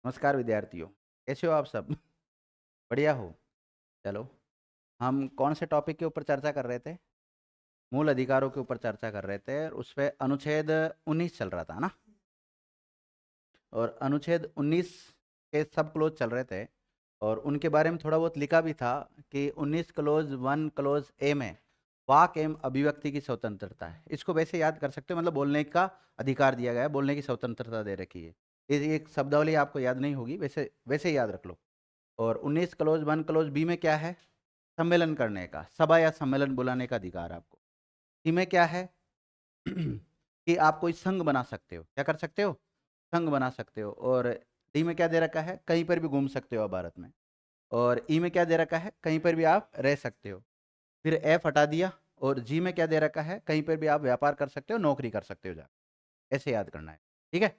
नमस्कार विद्यार्थियों, कैसे हो आप सब? बढ़िया हो? चलो, हम कौन से टॉपिक के ऊपर चर्चा कर रहे थे? मूल अधिकारों के ऊपर चर्चा कर रहे थे और उस पे अनुच्छेद 19 चल रहा था ना। और अनुच्छेद 19 के सब क्लोज चल रहे थे और उनके बारे में थोड़ा बहुत लिखा भी था कि 19 क्लोज 1 क्लोज ए में वाक एवं अभिव्यक्ति की स्वतंत्रता है। इसको वैसे याद कर सकते हो, मतलब बोलने का अधिकार दिया गया है, बोलने की स्वतंत्रता दे रखी है। ये एक शब्दावली आपको याद नहीं होगी, वैसे वैसे याद रख लो। और 19 क्लोज 1 क्लोज बी में क्या है? सम्मेलन करने का, सभा या सम्मेलन बुलाने का अधिकार आपको। सी में क्या है? कि आप कोई संघ बना सकते हो। क्या कर सकते हो? संघ बना सकते हो। और डी में क्या दे रखा है? कहीं पर भी घूम सकते हो आप भारत में। और ई में क्या दे रखा है? कहीं पर भी आप रह सकते हो। फिर एफ हटा दिया। और जी में क्या दे रखा है? कहीं पर भी आप व्यापार कर सकते हो, नौकरी कर सकते हो जाकर। ऐसे याद करना है, ठीक है।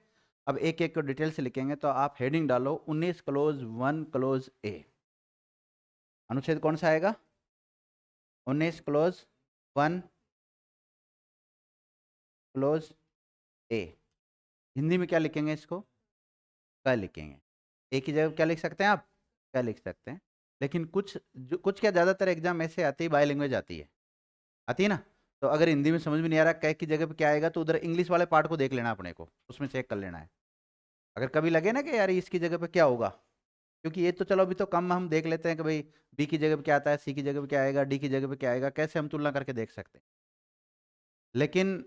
अब एक एक को डिटेल से लिखेंगे, तो आप हेडिंग डालो 19 क्लोज 1 क्लोज ए। अनुच्छेद कौन सा आएगा? 19 क्लोज 1 क्लोज ए। हिंदी में क्या लिखेंगे इसको? क्या लिखेंगे? एक ही जगह क्या लिख सकते हैं आप? क्या लिख सकते हैं। लेकिन कुछ क्या ज़्यादातर एग्जाम ऐसे आती है, बाय लैंग्वेज आती है ना। तो अगर हिंदी में समझ में नहीं आ रहा कै की जगह पे क्या आएगा, तो उधर इंग्लिश वाले पार्ट को देख लेना, अपने को उसमें चेक कर लेना है। अगर कभी लगे ना कि यार इसकी जगह पे क्या होगा, क्योंकि ये तो चलो अभी तो कम हम देख लेते हैं कि भाई बी की जगह पे क्या आता है, सी की जगह पे क्या आएगा, डी की जगह पे क्या आएगा, कैसे हम तुलना करके देख सकते हैं। लेकिन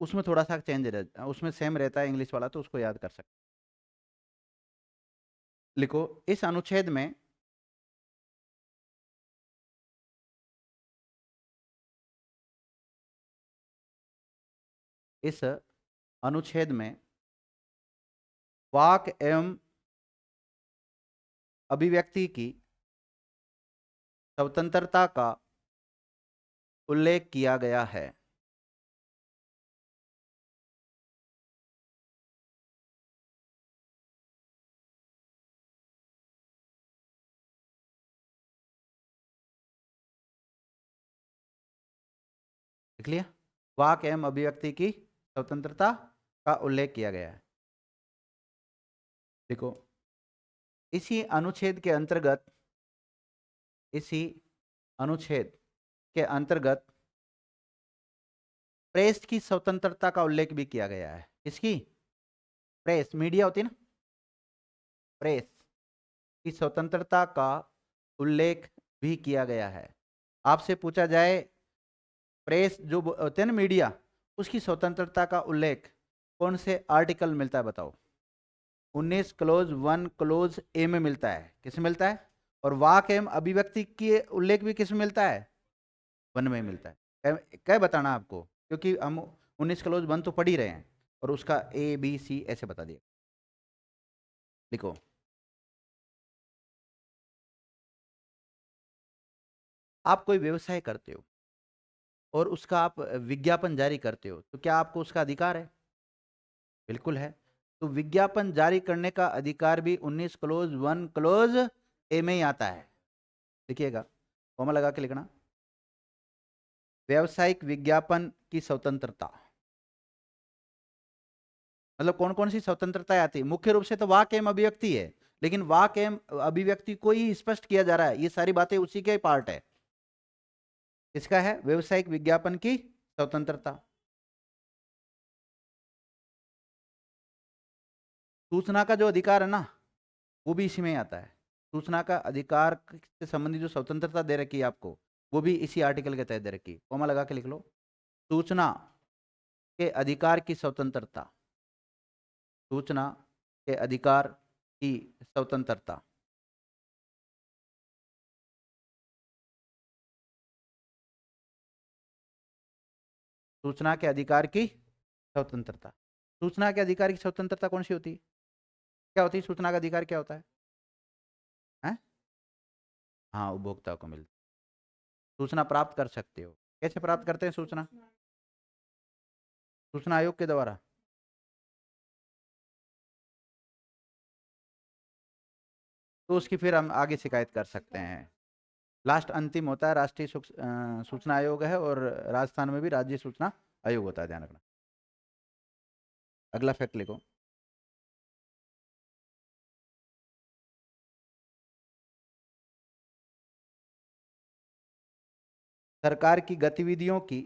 उसमें थोड़ा सा चेंज रहता, उसमें सेम रहता है इंग्लिश वाला, तो उसको याद कर सकते। लिखो इस अनुच्छेद में इस अनुच्छेद में वाक एवं अभिव्यक्ति की स्वतंत्रता का उल्लेख किया गया है। लिख लिया? वाक एवं अभिव्यक्ति की स्वतंत्रता का उल्लेख किया गया है। देखो, इसी अनुच्छेद के अंतर्गत इसी अनुच्छेद के अंतर्गत प्रेस की स्वतंत्रता का उल्लेख भी किया गया है। किसकी? प्रेस, मीडिया होती है ना, प्रेस की स्वतंत्रता का उल्लेख भी किया गया है। आपसे पूछा जाए प्रेस जो होते हैं ना, मीडिया, उसकी स्वतंत्रता का उल्लेख कौन से आर्टिकल मिलता है बताओ? 19 क्लोज 1 क्लोज ए में मिलता है। किस में मिलता है? और वाक एवं अभिव्यक्ति के उल्लेख भी किस में मिलता है? 1 में मिलता है। क्या बताना आपको, क्योंकि हम 19 क्लोज 1 तो पढ़ ही रहे हैं और उसका ए बी सी ऐसे बता दिया। लिखो, आप कोई व्यवसाय करते हो और उसका आप विज्ञापन जारी करते हो, तो क्या आपको उसका अधिकार है? बिल्कुल है। तो विज्ञापन जारी करने का अधिकार भी 19 क्लोज 1 क्लोज ए में ही आता है। देखिएगा, कॉमा लगा के लिखना, व्यावसायिक विज्ञापन की स्वतंत्रता। मतलब कौन कौन सी स्वतंत्रता आती है? मुख्य रूप से तो वाक एवं अभिव्यक्ति है, लेकिन वाक एवं अभिव्यक्ति को ही स्पष्ट किया जा रहा है, ये सारी बातें उसी के पार्ट है। इसका है व्यावसायिक विज्ञापन की स्वतंत्रता। सूचना का जो अधिकार है ना, वो भी इसी में आता है। सूचना का अधिकार से संबंधित जो स्वतंत्रता दे रखी है आपको, वो भी इसी आर्टिकल के तहत दे रखी है। कॉमा लगा के लिख लो, सूचना के अधिकार की स्वतंत्रता। सूचना के अधिकार की स्वतंत्रता। सूचना के अधिकार की स्वतंत्रता। सूचना के अधिकार की स्वतंत्रता कौन सी होती है? क्या होती है सूचना का अधिकार, क्या होता है? हाँ, उपभोक्ता को मिलता है। सूचना प्राप्त कर सकते हो। कैसे प्राप्त करते हैं सूचना? सूचना आयोग के द्वारा। तो उसकी फिर हम आगे शिकायत कर सकते हैं। लास्ट अंतिम होता है राष्ट्रीय सूचना आयोग है, और राजस्थान में भी राज्य सूचना आयोग होता है, ध्यान रखना। अगला फैक्ट लिखो, सरकार की गतिविधियों की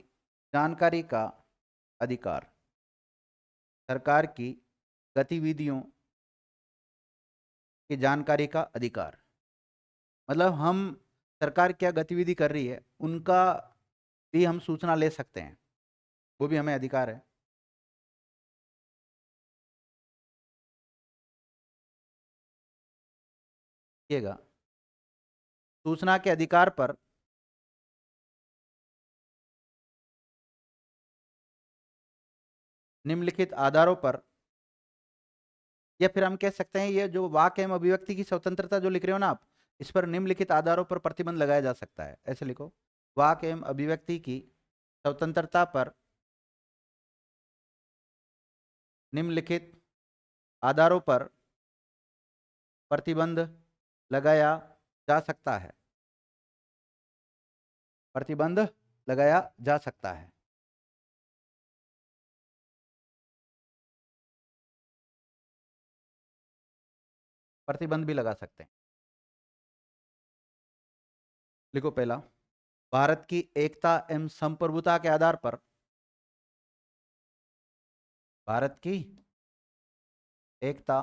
जानकारी का अधिकार। सरकार की गतिविधियों की जानकारी का अधिकार मतलब हम सरकार क्या गतिविधि कर रही है उनका भी हम सूचना ले सकते हैं, वो भी हमें अधिकार है। देखिएगा, सूचना के अधिकार पर निम्नलिखित आधारों पर, या फिर हम कह सकते हैं ये जो वाक एवं अभिव्यक्ति की स्वतंत्रता जो लिख रहे हो ना आप, इस पर निम्नलिखित आधारों पर प्रतिबंध लगाया जा सकता है। ऐसे लिखो, वाक एवं अभिव्यक्ति की स्वतंत्रता पर निम्नलिखित आधारों पर प्रतिबंध लगाया जा सकता है। प्रतिबंध लगाया जा सकता है। प्रतिबंध भी लगा सकते हैं। लिखो पहला, भारत की एकता एवं संप्रभुता के आधार पर, भारत की एकता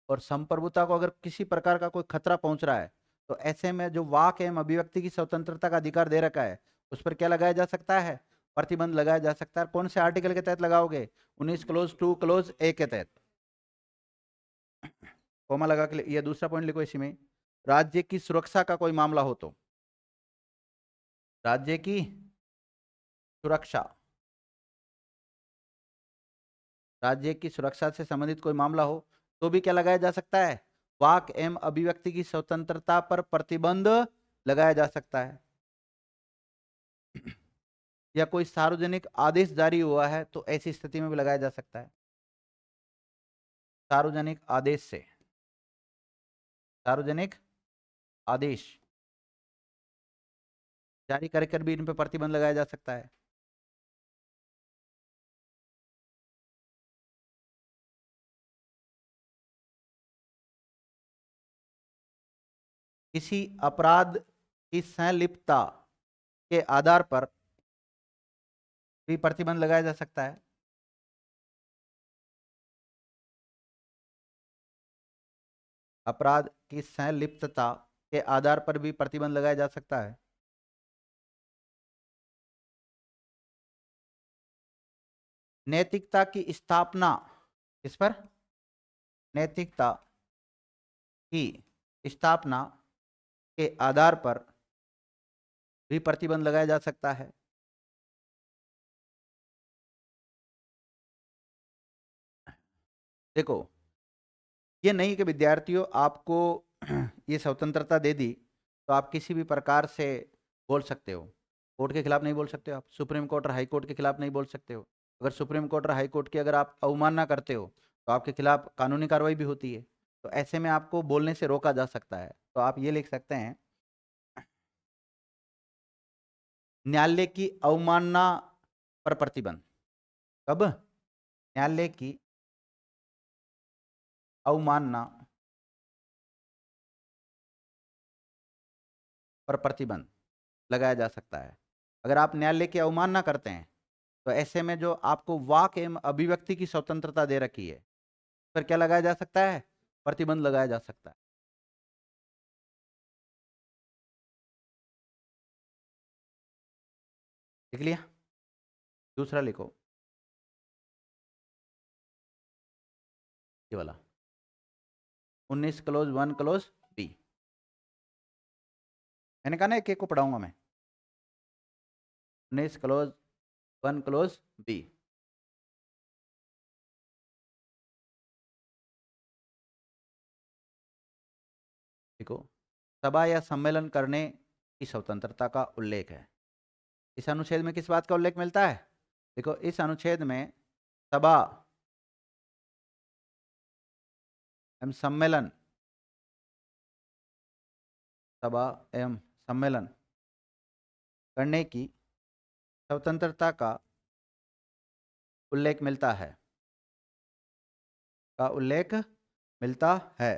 और संप्रभुता को अगर किसी प्रकार का कोई खतरा पहुंच रहा है तो ऐसे में जो वाक एवं अभिव्यक्ति की स्वतंत्रता का अधिकार दे रखा है उस पर क्या लगाया जा सकता है? प्रतिबंध लगाया जा सकता है। कौन से आर्टिकल के तहत लगाओगे? 19 क्लोज 2 क्लोज ए के तहत। कोमा लगा के ये दूसरा पॉइंट लिखो इसी में, राज्य की सुरक्षा का कोई मामला हो तो, राज्य की सुरक्षा, राज्य की सुरक्षा से संबंधित कोई मामला हो तो भी क्या लगाया जा सकता है? वाक एवं अभिव्यक्ति की स्वतंत्रता पर प्रतिबंध लगाया जा सकता है। या कोई सार्वजनिक आदेश जारी हुआ है तो ऐसी स्थिति में भी लगाया जा सकता है। सार्वजनिक आदेश से, सार्वजनिक आदेश जारी कर भी इन पर प्रतिबंध लगाया जा सकता है। किसी अपराध की संलिप्तता के आधार पर भी प्रतिबंध लगाया जा सकता है। अपराध की संलिप्तता के आधार पर भी प्रतिबंध लगाया जा सकता है। नैतिकता की स्थापना, इस पर नैतिकता की स्थापना के आधार पर भी प्रतिबंध लगाया जा सकता है। देखो, ये नहीं कि विद्यार्थियों आपको ये स्वतंत्रता दे दी तो आप किसी भी प्रकार से बोल सकते हो। कोर्ट के खिलाफ नहीं बोल सकते हो आप, सुप्रीम कोर्ट और हाई कोर्ट के खिलाफ नहीं बोल सकते हो। अगर सुप्रीम कोर्ट और हाई कोर्ट की अगर आप अवमानना करते हो तो आपके खिलाफ कानूनी कार्रवाई भी होती है। तो ऐसे में आपको बोलने से रोका जा सकता है। तो आप ये लिख सकते हैं, न्यायालय की अवमानना पर प्रतिबंध। कब? न्यायालय की अवमानना पर प्रतिबंध लगाया जा सकता है। अगर आप न्यायालय की अवमानना करते हैं तो ऐसे में जो आपको वाक एवं अभिव्यक्ति की स्वतंत्रता दे रखी है पर क्या लगाया जा सकता है? प्रतिबंध लगाया जा सकता है। लिख लिया? दूसरा लिखो, ये वाला 19 क्लोज 1 क्लोज बी। मैंने कहा ना एक एक को पढ़ाऊंगा मैं। 19 क्लोज 1 क्लोज बी। देखो, सभा या सम्मेलन करने की स्वतंत्रता का उल्लेख है। इस अनुच्छेद में किस बात का उल्लेख मिलता है? देखो, इस अनुच्छेद में सभा एवं सम्मेलन, सभा एवं सम्मेलन करने की स्वतंत्रता का उल्लेख मिलता है, का उल्लेख मिलता है।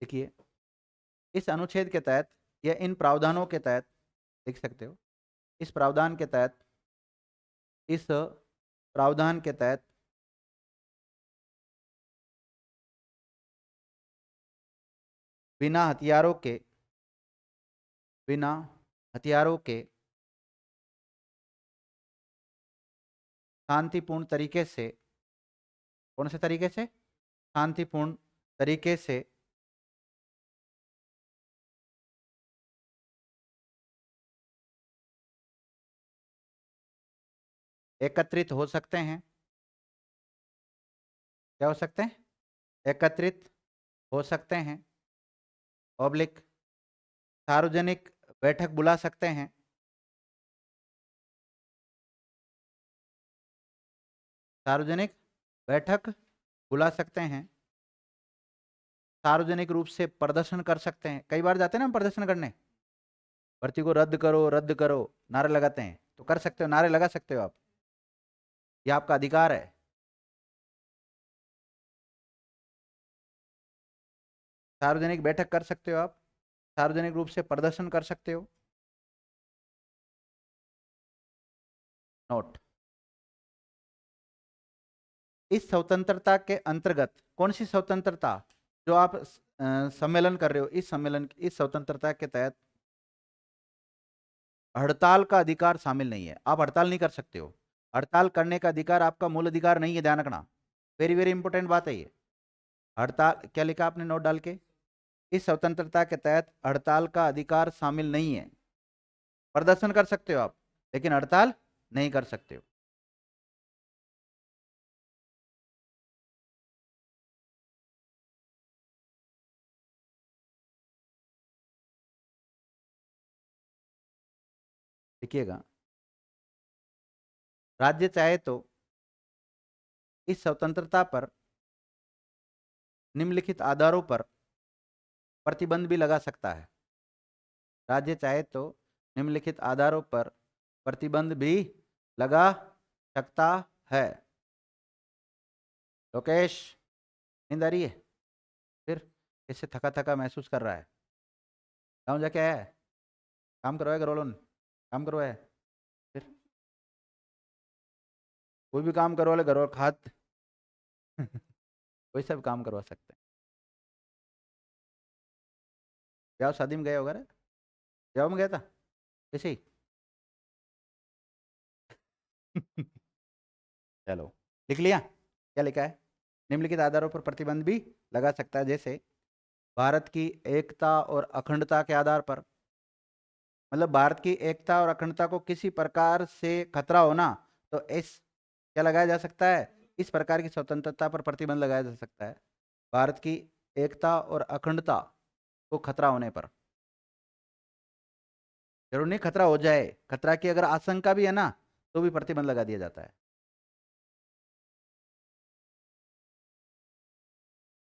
देखिए, इस अनुच्छेद के तहत या इन प्रावधानों के तहत, देख सकते हो, इस प्रावधान के तहत, इस प्रावधान के तहत बिना हथियारों के, बिना हथियारों के शांतिपूर्ण तरीके से, कौन से तरीके से? शांतिपूर्ण तरीके से एकत्रित हो सकते हैं। क्या हो सकते हैं? एकत्रित हो सकते हैं। पब्लिक सार्वजनिक बैठक बुला सकते हैं। सार्वजनिक बैठक बुला सकते हैं। सार्वजनिक रूप से प्रदर्शन कर सकते हैं। कई बार जाते हैं ना हम प्रदर्शन करने, भर्ती को रद्द करो नारे लगाते हैं, तो कर सकते हो, नारे लगा सकते हो आप, ये आपका अधिकार है। सार्वजनिक बैठक कर सकते हो आप, सार्वजनिक रूप से प्रदर्शन कर सकते हो। नोट, इस स्वतंत्रता के अंतर्गत, कौन सी स्वतंत्रता? जो आप सम्मेलन कर रहे हो, इस सम्मेलन, इस स्वतंत्रता के तहत हड़ताल का अधिकार शामिल नहीं है। आप हड़ताल नहीं कर सकते हो। हड़ताल करने का अधिकार आपका मूल अधिकार नहीं है, ध्यान रखना। वेरी वेरी इंपॉर्टेंट बात है ये। हड़ताल, क्या लिखा आपने नोट डाल के? इस स्वतंत्रता के तहत हड़ताल का अधिकार शामिल नहीं है। प्रदर्शन कर सकते हो आप, लेकिन हड़ताल नहीं कर सकते हो। देखिएगा, राज्य चाहे तो इस स्वतंत्रता पर निम्नलिखित आधारों पर प्रतिबंध भी लगा सकता है। राज्य चाहे तो निम्नलिखित आधारों पर प्रतिबंध भी लगा सकता है। लोकेश, नींद आ रही है? फिर इससे थका थका महसूस कर रहा है। गाँव जाके आया है? काम करवाया घर वालों ने? काम करवाया? फिर कोई भी काम करवा ले, घर वाले खाद कोई सब काम करवा सकते हैं। ब्याह शादी में गया होगा रे? ब्याह में गया था ऐसे ही चलो, लिख लिया? क्या लिखा है? निम्नलिखित आधारों पर प्रतिबंध भी लगा सकता है, जैसे भारत की एकता और अखंडता के आधार पर, मतलब भारत की एकता और अखंडता को किसी प्रकार से खतरा होना, तो इस, क्या लगाया जा सकता है? इस प्रकार की स्वतंत्रता पर प्रतिबंध लगाया जा सकता है। भारत की एकता और अखंडता को खतरा होने पर, जरूर नहीं खतरा हो जाए, खतरा की अगर आशंका भी है ना, तो भी प्रतिबंध लगा दिया जाता है।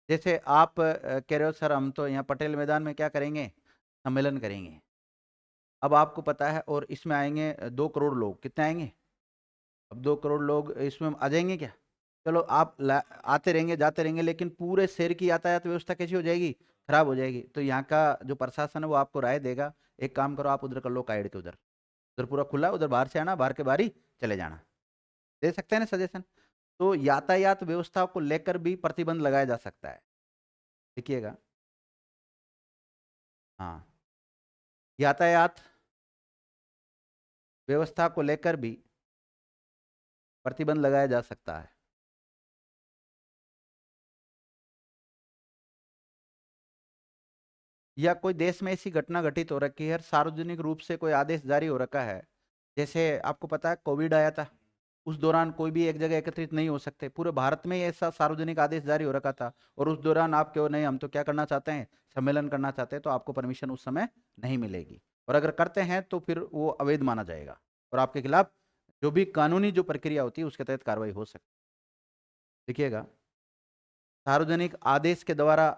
जैसे आप कह रहे हो सर हम तो यहाँ पटेल मैदान में क्या करेंगे, सम्मेलन करेंगे। अब आपको पता है, और इसमें आएंगे 2 करोड़ लोग, कितने आएंगे? अब 2 करोड़ लोग इसमें आ जाएंगे क्या? चलो आप आते रहेंगे जाते रहेंगे, लेकिन पूरे शहर की यातायात व्यवस्था कैसी हो जाएगी? खराब हो जाएगी। तो यहाँ का जो प्रशासन है वो आपको राय देगा, एक काम करो आप उधर कर लो, काइड के उधर, उधर पूरा खुला है, उधर बाहर से आना, बाहर के बाहर ही चले जाना। दे सकते हैं ना सजेशन। तो यातायात व्यवस्था को लेकर भी प्रतिबंध लगाया जा सकता है। देखिएगा, हाँ, यातायात व्यवस्था को लेकर भी प्रतिबंध लगाया जा सकता है। या कोई देश में ऐसी घटना घटित हो रखी है, सार्वजनिक रूप से कोई आदेश जारी हो रखा है, जैसे आपको पता है कोविड आया था, उस दौरान कोई भी एक जगह एकत्रित नहीं हो सकते, पूरे भारत में ही ऐसा सार्वजनिक आदेश जारी हो रखा था, और उस दौरान आप क्यों नहीं, हम तो क्या करना चाहते हैं, सम्मेलन करना चाहते हैं, तो आपको परमिशन उस समय नहीं मिलेगी, और अगर करते हैं तो फिर वो अवैध माना जाएगा, और आपके खिलाफ जो भी कानूनी जो प्रक्रिया होती है उसके तहत कार्रवाई हो सकती है। देखिएगा, सार्वजनिक आदेश के द्वारा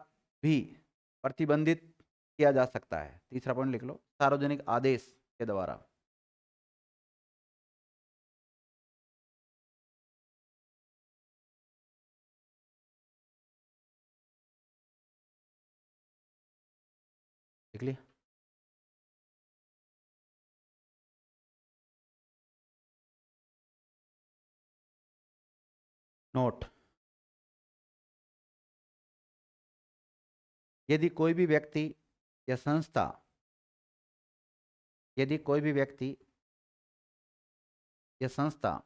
भी प्रतिबंधित किया जा सकता है। तीसरा पॉइंट लिख लो, सार्वजनिक आदेश के द्वारा। लिख लिया? नोट, यदि कोई भी व्यक्ति या संस्था, यदि कोई भी व्यक्ति या संस्था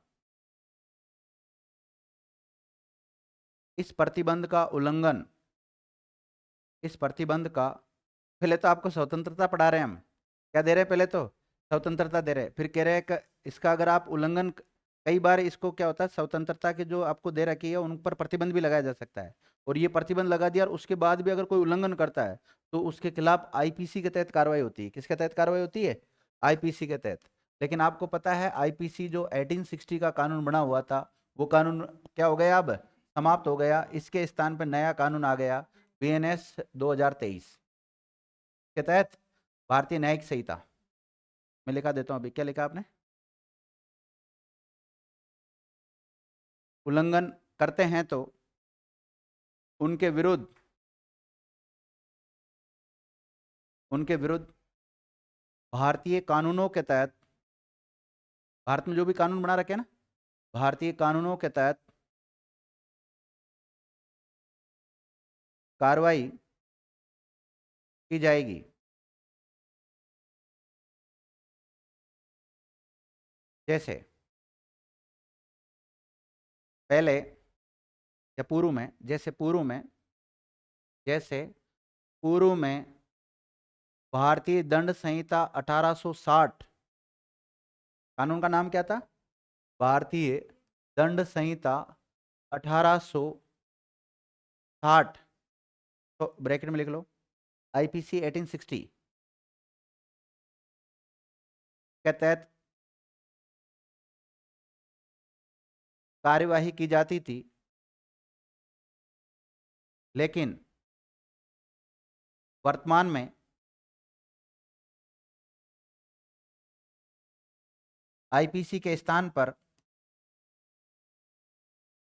इस प्रतिबंध का उल्लंघन, इस प्रतिबंध का, पहले तो आपको स्वतंत्रता पढ़ा रहे हैं हम, क्या दे रहे हैं? पहले तो स्वतंत्रता दे रहे हैं, फिर कह रहे हैं कि इसका अगर आप उल्लंघन, कई बार इसको क्या होता है, स्वतंत्रता के जो आपको दे रखी है उन पर प्रतिबंध भी लगाया जा सकता है, और ये प्रतिबंध लगा दिया और उसके बाद भी अगर कोई उल्लंघन करता है तो उसके खिलाफ आईपीसी के तहत कार्रवाई होती है। किसके तहत कार्रवाई होती है? आईपीसी के तहत। लेकिन आपको पता है आईपीसी जो 1860 का कानून बना हुआ था, वो कानून क्या हो गया? अब समाप्त हो गया। इसके स्थान पर नया कानून आ गया, बीएनएस 2023 के तहत भारतीय न्यायिक संहिता। मैं लिखा देता हूं अभी, क्या लिखा आपने? उल्लंघन करते हैं तो उनके विरुद्ध, उनके विरुद्ध भारतीय कानूनों के तहत, भारत में जो भी कानून बना रखे हैं ना, भारतीय कानूनों के तहत कार्रवाई की जाएगी। जैसे पहले या पूर्व में, जैसे पूर्व में, जैसे पूर्व में भारतीय दंड संहिता 1860, कानून का नाम क्या था? भारतीय दंड संहिता 1860, तो ब्रैकेट में लिख लो आईपीसी 1860 के तहत कार्यवाही की जाती थी। लेकिन वर्तमान में आईपीसी के स्थान पर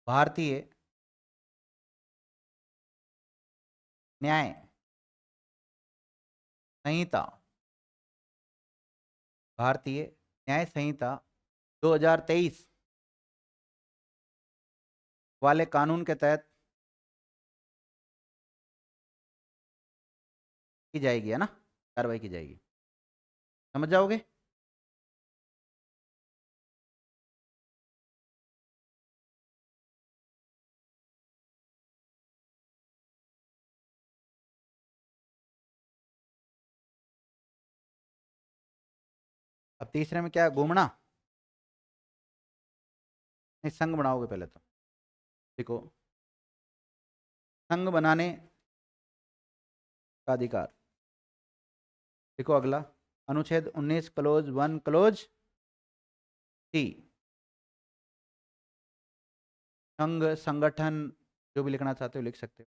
भारतीय न्याय संहिता, भारतीय न्याय संहिता 2023 वाले कानून के तहत की जाएगी, है ना, कार्रवाई की जाएगी। समझ जाओगे? अब तीसरे में क्या है? घूमना। नहीं, संघ बनाओगे पहले तो। देखो, संघ बनाने का अधिकार। देखो अगला, अनुच्छेद 19 क्लोज 1 क्लोज सी, संघ, संगठन, जो भी लिखना चाहते हो लिख सकते हो।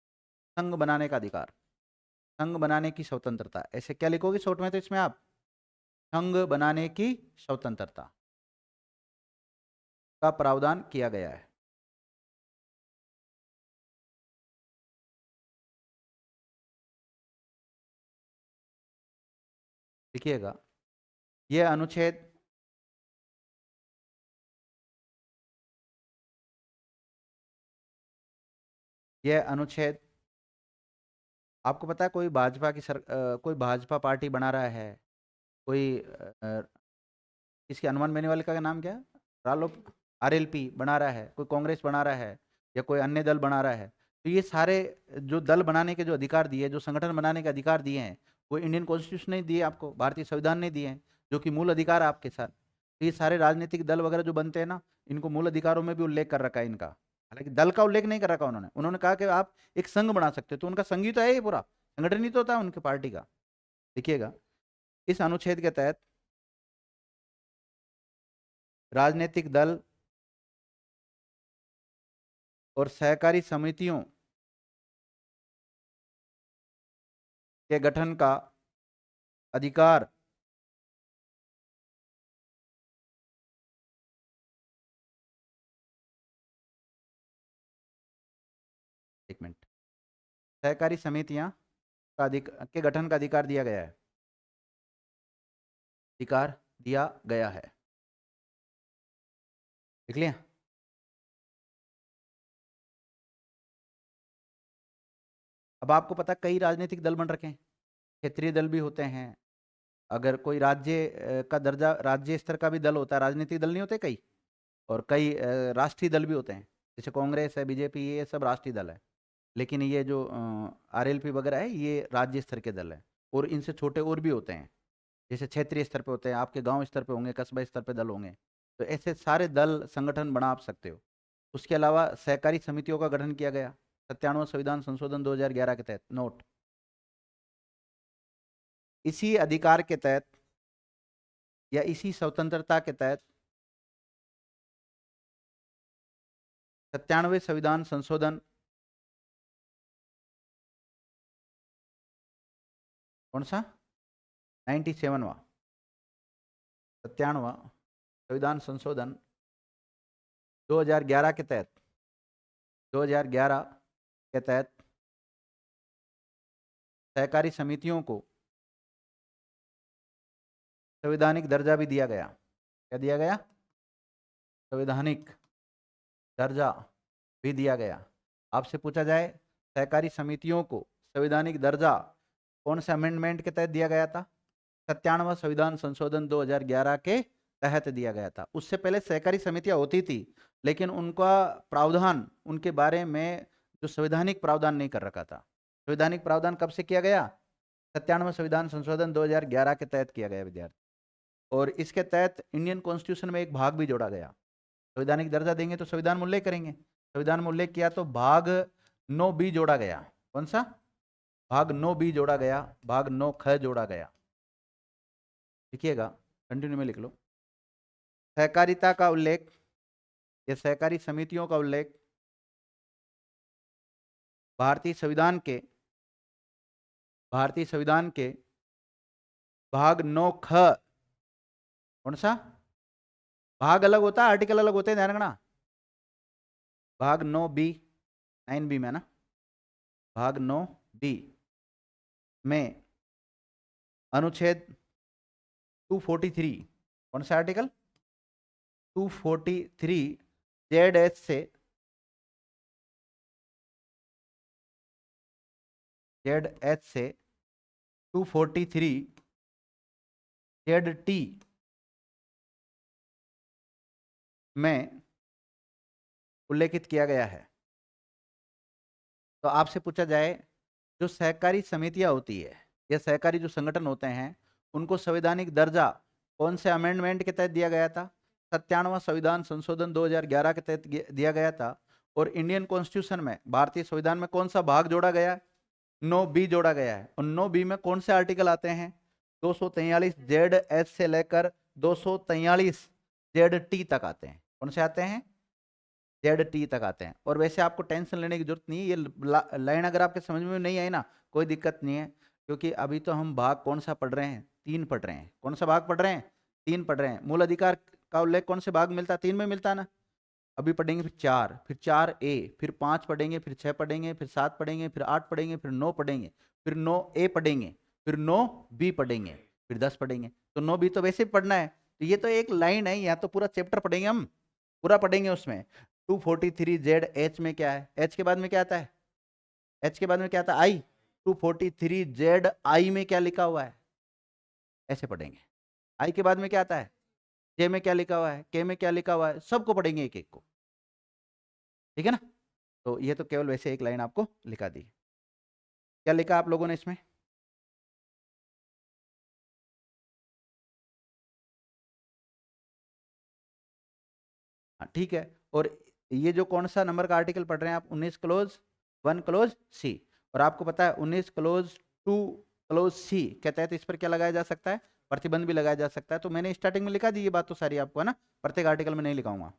संघ बनाने का अधिकार, संघ बनाने की स्वतंत्रता, ऐसे क्या लिखोगे शॉर्ट में तो इसमें आप? संघ बनाने की स्वतंत्रता का प्रावधान किया गया है। देखिएगा, यह अनुच्छेद, यह अनुच्छेद, आपको पता है कोई भाजपा की कोई भाजपा पार्टी बना रहा है, कोई इसके अनुमान देने वाले का नाम क्या है? रालोप, आरएलपी बना रहा है, कोई कांग्रेस बना रहा है, या कोई अन्य दल बना रहा है, तो ये सारे जो दल बनाने के जो अधिकार दिए, जो संगठन बनाने के अधिकार दिए हैं, वो इंडियन कॉन्स्टिट्यूशन ने दिए आपको, भारतीय संविधान ने दिए हैं, जो कि मूल अधिकार है आपके साथ। तो ये सारे राजनीतिक दल वगैरह जो बनते हैं ना, इनको मूल अधिकारों में भी उल्लेख कर रखा है इनका। हालांकि दल का उल्लेख नहीं कर रखा उन्होंने, उन्होंने कहा कि आप एक संघ बना सकते हो, तो उनका संघ ही तो है ये पूरा, संगठन ही तो होता है उनके पार्टी का। देखिएगा, इस अनुच्छेद के तहत राजनीतिक दल और सहकारी समितियों के गठन का अधिकार एक मिनट, सहकारी समितियां का के गठन का अधिकार दिया गया है। अधिकार दिया गया है। देख लिया। अब आपको पता कई राजनीतिक दल बन रखे हैं, क्षेत्रीय दल भी होते हैं। अगर कोई राज्य का दर्जा, राज्य स्तर का भी दल होता है, राजनीतिक दल नहीं होते कई, और कई राष्ट्रीय दल भी होते हैं, जैसे कांग्रेस है, बीजेपी, ये सब राष्ट्रीय दल है। लेकिन ये जो आरएलपी वगैरह है, ये राज्य स्तर के दल है। और इनसे छोटे और भी होते हैं, जैसे क्षेत्रीय स्तर पे होते हैं, आपके गांव स्तर पे होंगे, कस्बा स्तर पे दल होंगे। तो ऐसे सारे दल संगठन बना आप सकते हो। उसके अलावा सहकारी समितियों का गठन किया गया 97वां संविधान संशोधन 2011 के तहत। नोट, इसी अधिकार के तहत या इसी स्वतंत्रता के तहत 97वें संविधान संशोधन, कौन सा, 97वां 97वां संविधान संशोधन 2011 के तहत, 2011 के तहत सहकारी समितियों को संवैधानिक दर्जा भी दिया गया। क्या दिया गया? संवैधानिक दर्जा भी दिया गया। आपसे पूछा जाए सहकारी समितियों को संवैधानिक दर्जा कौन से अमेंडमेंट के तहत दिया गया था? 97वां संविधान संशोधन 2011 के तहत दिया गया था। उससे पहले सहकारी समितियां होती थी, लेकिन उनका प्रावधान, उनके बारे में जो संवैधानिक प्रावधान नहीं कर रखा था। संवैधानिक प्रावधान कब से किया गया? 97वां संविधान संशोधन 2011 के तहत किया गया विद्यार्थी। और इसके तहत इंडियन कॉन्स्टिट्यूशन में एक भाग भी जोड़ा गया। संवैधानिक दर्जा देंगे तो संविधान मूल्य करेंगे, संविधान मूल्य किया तो भाग 9 बी जोड़ा गया। कौन सा? भाग 9 बी जोड़ा गया, भाग 9 ख जोड़ा गया। लिखिएगा, कंटिन्यू में लिख लो। सहकारिता का उल्लेख या सहकारी समितियों का उल्लेख भारतीय संविधान के भाग 9 ख, कौन सा भाग अलग होता है, आर्टिकल अलग होते हैं, ध्यान रखना। भाग 9 बी, 9 बी में ना, भाग 9 बी में अनुच्छेद 243, कौन सा आर्टिकल? 243 जेड से जेड एच से 243 जेड टी में उल्लेखित किया गया है। तो आपसे पूछा जाए, जो सहकारी समितियां होती है या सहकारी जो संगठन होते हैं, उनको संवैधानिक दर्जा कौन से अमेंडमेंट के तहत दिया गया था? 97वां संविधान संशोधन 2011 के तहत दिया गया था। और इंडियन कॉन्स्टिट्यूशन में, भारतीय संविधान में कौन सा भाग जोड़ा गया? 9 बी जोड़ा गया है। और 9 बी में कौन से आर्टिकल आते हैं? 243 जेड एच से लेकर 243 जेड टी तक आते हैं। कौन से आते हैं? जेड टी तक आते हैं। और वैसे आपको टेंशन लेने की जरूरत नहीं है, ये लाइन अगर आपके समझ में नहीं आई ना, कोई दिक्कत नहीं है, क्योंकि अभी तो हम भाग कौन सा पढ़ रहे हैं? 3 पढ़ रहे हैं। कौन सा भाग पढ़ रहे हैं? 3 पढ़ रहे हैं। मूल अधिकार का उल्लेख कौन से भाग मिलता है? 3 में मिलता है ना। अभी पढ़ेंगे फिर 4, फिर 4 ए, फिर 5 पढ़ेंगे, फिर 6 पढ़ेंगे, फिर 7 पढ़ेंगे, फिर 8 पढ़ेंगे, फिर 9 पढ़ेंगे, फिर 9 ए पढ़ेंगे, फिर 9 बी पढ़ेंगे, फिर 10 पढ़ेंगे। तो 9 बी तो वैसे ही पढ़ना है। तो ये तो एक लाइन है, यहाँ तो पूरा चैप्टर पढ़ेंगे हम, पूरा पढ़ेंगे उसमें। 243 जेड एच में क्या है? एच के बाद में क्या आता है? एच के बाद में क्या आता है? आई। 243 जेड आई में क्या लिखा हुआ है? ऐसे पढ़ेंगे। आई के बाद में क्या आता है? जे में क्या लिखा हुआ है? के में क्या लिखा हुआ है? सबको पढ़ेंगे एक एक को। ठीक है ना? तो ये तो केवल वैसे एक लाइन आपको लिखा दी। क्या लिखा आप लोगों ने इसमें? हाँ ठीक है। और ये जो कौन सा नंबर का आर्टिकल पढ़ रहे हैं आप? 19 क्लोज 1 क्लोज सी। और आपको पता है 19 क्लोज 2 क्लोज सी के तहत इस पर क्या लगाया जा सकता है? प्रतिबंध भी लगाया जा सकता है। तो मैंने स्टार्टिंग में लिखा दी ये बात तो सारी आपको, है ना। प्रत्येक आर्टिकल में नहीं लिखाऊंगा।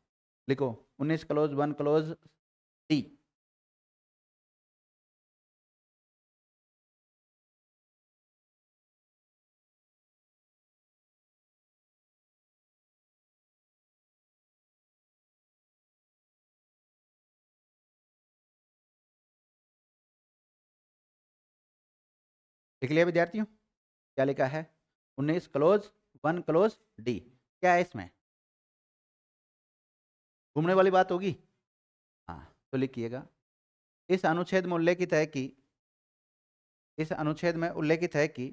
लिखो 19 क्लोज 1 क्लोज डी। लिख लिया विद्यार्थियों? क्या लिखा है? 19 क्लोज वन क्लोज डी। क्या है इसमें? घूमने वाली बात होगी। हाँ, तो लिखिएगा, इस अनुच्छेद में उल्लेखित है कि, इस अनुच्छेद में उल्लेखित है कि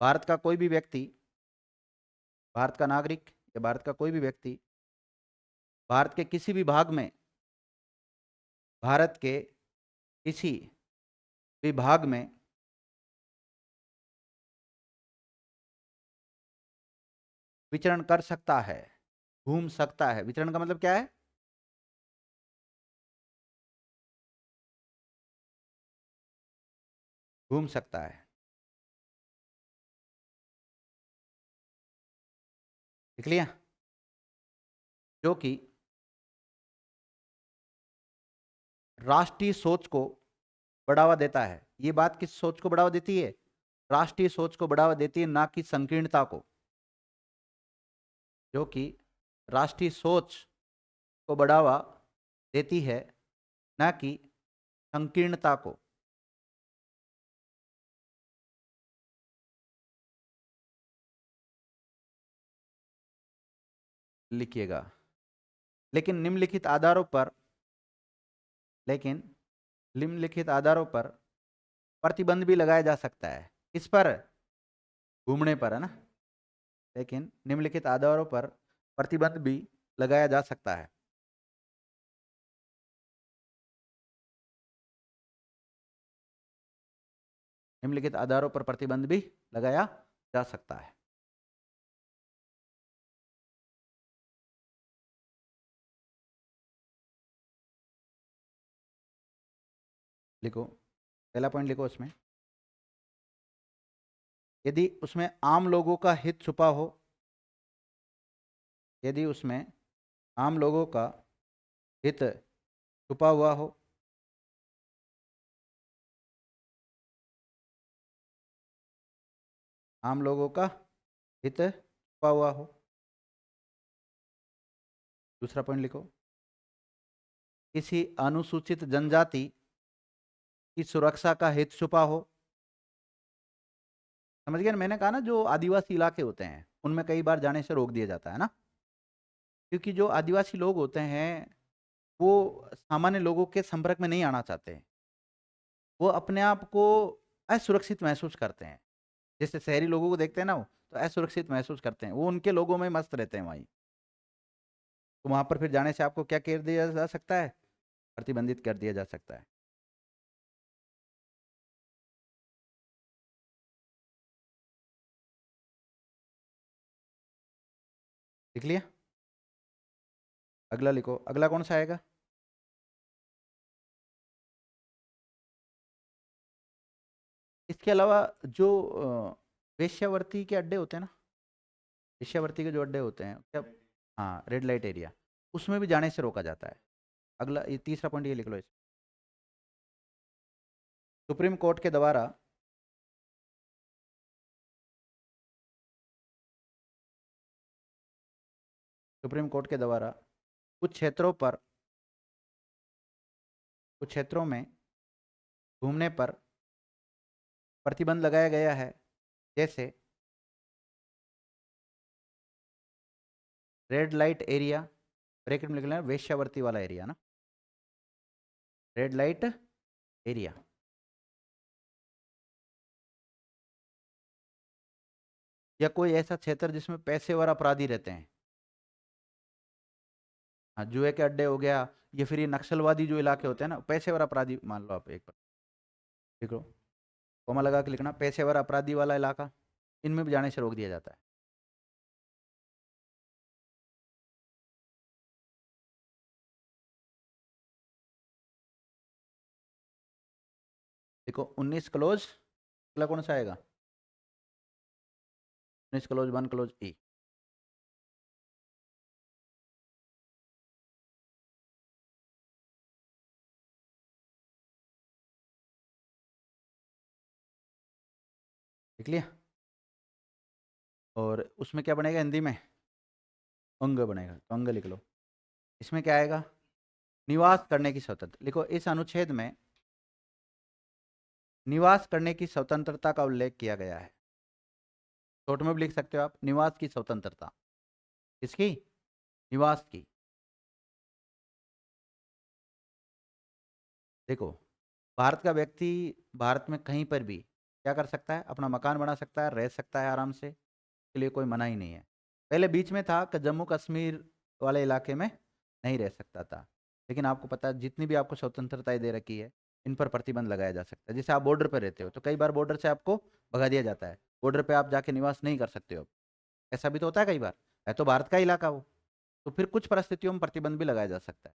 भारत का कोई भी व्यक्ति, भारत का नागरिक या भारत का कोई भी व्यक्ति भारत के किसी भी भाग में, भारत के किसी भी भाग में विचरण कर सकता है, घूम सकता है। विचरण का मतलब क्या है? घूम सकता है। लिख लिया? जो कि राष्ट्रीय सोच को बढ़ावा देता है। ये बात किस सोच को बढ़ावा देती है? राष्ट्रीय सोच को बढ़ावा देती है, ना कि संकीर्णता को। जो कि राष्ट्रीय सोच को बढ़ावा देती है, ना कि संकीर्णता को। लिखिएगा। लेकिन निम्नलिखित आधारों पर, लेकिन निम्नलिखित आधारों पर प्रतिबंध भी लगाया जा सकता है। किस पर? घूमने पर, है ना। लेकिन निम्नलिखित आधारों पर प्रतिबंध भी लगाया जा सकता है। निम्नलिखित आधारों पर प्रतिबंध भी लगाया जा सकता है। लिखो, पहला पॉइंट लिखो उसमें, यदि उसमें आम लोगों का हित छुपा हो, यदि उसमें आम लोगों का हित छुपा हुआ हो, आम लोगों का हित छुपा हुआ हो। दूसरा पॉइंट लिखो, किसी अनुसूचित जनजाति की सुरक्षा का हित छुपा हो। समझ गए ना? मैंने कहा ना, जो आदिवासी इलाके होते हैं उनमें कई बार जाने से रोक दिया जाता है ना, क्योंकि जो आदिवासी लोग होते हैं वो सामान्य लोगों के संपर्क में नहीं आना चाहते हैं। वो अपने आप को असुरक्षित महसूस करते हैं। जैसे शहरी लोगों को देखते हैं ना, वो तो असुरक्षित महसूस करते हैं, वो उनके लोगों में मस्त रहते हैं वहीं। तो वहां पर फिर जाने से आपको क्या कर दिया जा सकता है? प्रतिबंधित कर दिया जा सकता है। लिख लिया? अगला लिखो, अगला कौन सा आएगा? इसके अलावा जो वेश्यावृत्ति के अड्डे होते हैं ना, वेश्यावृत्ति के जो अड्डे होते हैं क्या, हाँ, रेड लाइट एरिया, उसमें भी जाने से रोका जाता है। अगला, ये तीसरा पॉइंट ये लिख लो सुप्रीम कोर्ट के द्वारा, सुप्रीम कोर्ट के द्वारा कुछ क्षेत्रों पर, कुछ क्षेत्रों में घूमने पर प्रतिबंध लगाया गया है। जैसे रेड लाइट एरिया, ब्रैकेट में लिख लेना, वेश्यावृत्ति वाला एरिया ना, रेड लाइट एरिया। या कोई ऐसा क्षेत्र जिसमें पेशेवर अपराधी रहते हैं। हाँ, जुए के अड्डे हो गया, या फिर ये नक्सलवादी जो इलाके होते हैं ना, पेशेवर अपराधी मान लो आप, एक बार लिख लो, कोमा लगा के लिखना, पेशेवर अपराधी वाला इलाका, इनमें भी जाने से रोक दिया जाता है। देखो 19 क्लोज, अगला कौन सा आएगा? 19 क्लोज 1 क्लोज ई। लिख लिया? और उसमें क्या बनेगा हिंदी में? अंग बनेगा, तो अंग लिख लो। इसमें क्या आएगा? निवास करने की स्वतंत्रता। लिखो, इस अनुच्छेद में निवास करने की स्वतंत्रता का उल्लेख किया गया है। शॉर्ट में भी लिख सकते हो आप, निवास की स्वतंत्रता। किसकी? निवास की। देखो, भारत का व्यक्ति भारत में कहीं पर भी क्या कर सकता है, अपना मकान बना सकता है, रह सकता है आराम से, के लिए कोई मना ही नहीं है। पहले बीच में था कि जम्मू कश्मीर वाले इलाके में नहीं रह सकता था, लेकिन आपको पता है जितनी भी आपको स्वतंत्रताएं दे रखी है, इन पर प्रतिबंध लगाया जा सकता है। जैसे आप बॉर्डर पर रहते हो तो कई बार बॉर्डर से आपको भगा दिया जाता है, बॉर्डर पे आप जाके निवास नहीं कर सकते हो। ऐसा भी तो होता है कई बार, है तो भारत का इलाका हो, तो फिर कुछ परिस्थितियों में प्रतिबंध भी लगाया जा सकता है।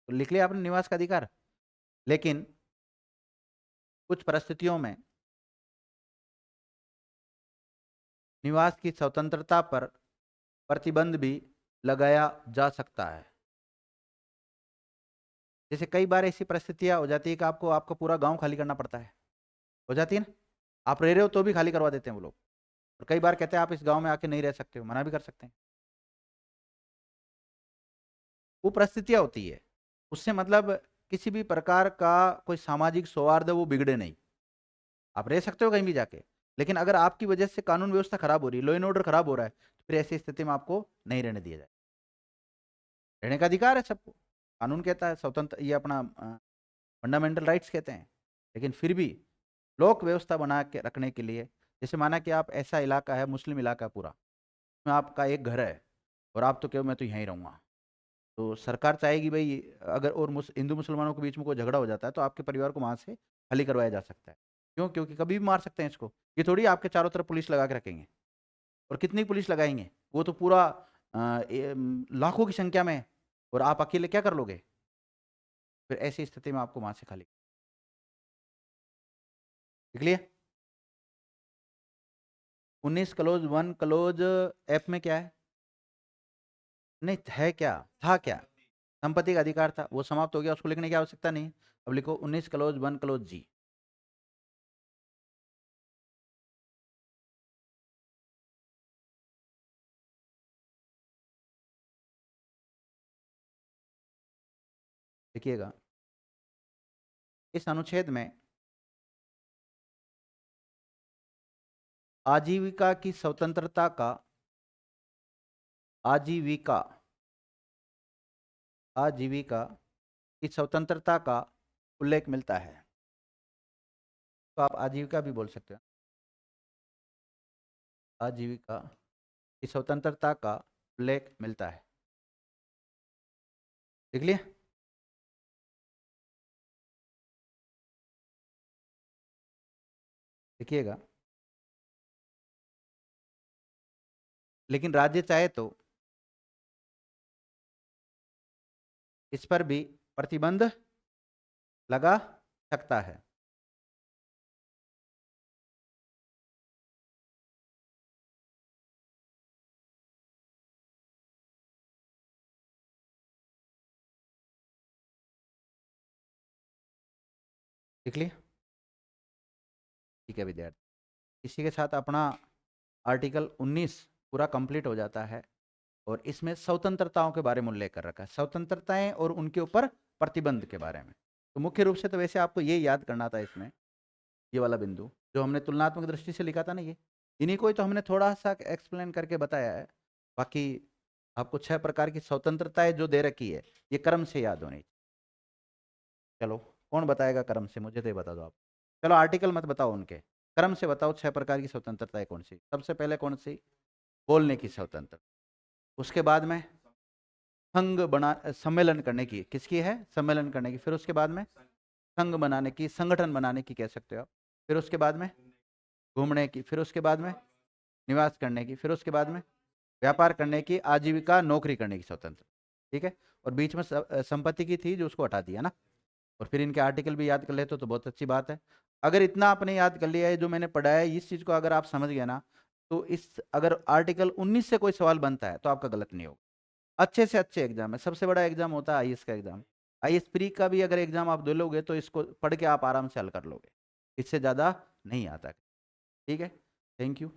तो लिख लिया आपने निवास का अधिकार। लेकिन कुछ परिस्थितियों में निवास की स्वतंत्रता पर प्रतिबंध भी लगाया जा सकता है। जैसे कई बार ऐसी परिस्थितियां हो जाती है कि आपको आपका पूरा गांव खाली करना पड़ता है, हो जाती है ना, आप रह रहे हो तो भी खाली करवा देते हैं वो लोग, और कई बार कहते हैं आप इस गांव में आके नहीं रह सकते हो, मना भी कर सकते हैं। वो परिस्थितियां होती है, उससे मतलब किसी भी प्रकार का कोई सामाजिक सौहार्द है वो बिगड़े नहीं, आप रह सकते हो कहीं भी जाके। लेकिन अगर आपकी वजह से कानून व्यवस्था खराब हो रही है, लॉ एंड ऑर्डर खराब हो रहा है, तो फिर ऐसी स्थिति में आपको नहीं रहने दिया जाए। रहने का अधिकार है सबको, कानून कहता है स्वतंत्र, ये अपना फंडामेंटल राइट्स कहते हैं। लेकिन फिर भी लोक व्यवस्था बना के रखने के लिए, जैसे माना कि आप ऐसा इलाका है, मुस्लिम इलाका पूरा, उसमें आपका एक घर है और आप तो कहो मैं तो यहीं रहूँगा, तो सरकार चाहेगी भाई, अगर और हिंदू मुसलमानों के बीच में कोई झगड़ा हो जाता है तो आपके परिवार को वहाँ से खाली करवाया जा सकता है। क्यों? क्योंकि कभी भी मार सकते हैं इसको, ये थोड़ी आपके चारों तरफ पुलिस लगा के रखेंगे, और कितनी पुलिस लगाएंगे, वो तो पूरा लाखों की संख्या में है, और आप अकेले क्या कर लोगे? फिर ऐसी स्थिति में आपको वहाँ से खाली। देख लिया? 19 क्लोज 1 क्लोज एफ में क्या है? नहीं है क्या, था क्या? संपत्ति का अधिकार था, वो समाप्त हो गया, उसको लिखने की आवश्यकता नहीं। अब लिखो 19 क्लोज 1 क्लोज जी। देखिएगा, इस अनुच्छेद में आजीविका की स्वतंत्रता का, आजीविका, आजीविका की स्वतंत्रता का उल्लेख मिलता है। तो आप आजीविका भी बोल सकते हो, आजीविका की स्वतंत्रता का उल्लेख मिलता है। देख लिया? देखिएगा, लेकिन राज्य चाहे तो इस पर भी प्रतिबंध लगा सकता है। देख लिया? ठीक है विद्यार्थी, इसी के साथ अपना आर्टिकल 19 पूरा कंप्लीट हो जाता है, और इसमें स्वतंत्रताओं के बारे में उल्लेख कर रखा है, स्वतंत्रताएं और उनके ऊपर प्रतिबंध के बारे में। तो मुख्य रूप से तो वैसे आपको ये याद करना था इसमें, ये वाला बिंदु जो हमने तुलनात्मक दृष्टि से लिखा था ना, ये इन्हीं को ही तो हमने थोड़ा सा एक्सप्लेन करके बताया है। बाकी आपको 6 प्रकार की स्वतंत्रताएं जो दे रखी है, ये क्रम से याद होनी चाहिए। चलो, कौन बताएगा क्रम से, मुझे तो ये बता दो आप। चलो आर्टिकल मत बताओ उनके, क्रम से बताओ 6 प्रकार की स्वतंत्रताएं कौन सी। सबसे पहले कौन सी? बोलने की स्वतंत्रता। उसके बाद में संघ बना, सम्मेलन करने की, किसकी है? सम्मेलन करने की। फिर उसके बाद में संघ बनाने की, संगठन बनाने की कह सकते हो आप। फिर उसके बाद में घूमने की। फिर उसके बाद में निवास करने की। फिर उसके बाद में व्यापार करने की, आजीविका, नौकरी करने की स्वतंत्र। ठीक है? और बीच में संपत्ति की थी जो उसको हटा दिया ना। और फिर इनके आर्टिकल भी याद कर लेते तो बहुत अच्छी बात है। अगर इतना आपने याद कर लिया है जो मैंने पढ़ाया है, इस चीज को अगर आप समझ गए ना, तो इस अगर आर्टिकल 19 से कोई सवाल बनता है तो आपका गलत नहीं होगा। अच्छे से अच्छे एग्जाम है, सबसे बड़ा एग्जाम होता है आईएएस का एग्जाम। आईएएस प्री का भी अगर एग्जाम आप दे लोगे तो इसको पढ़ के आप आराम से हल कर लोगे, इससे ज्यादा नहीं आता। ठीक है? Thank you.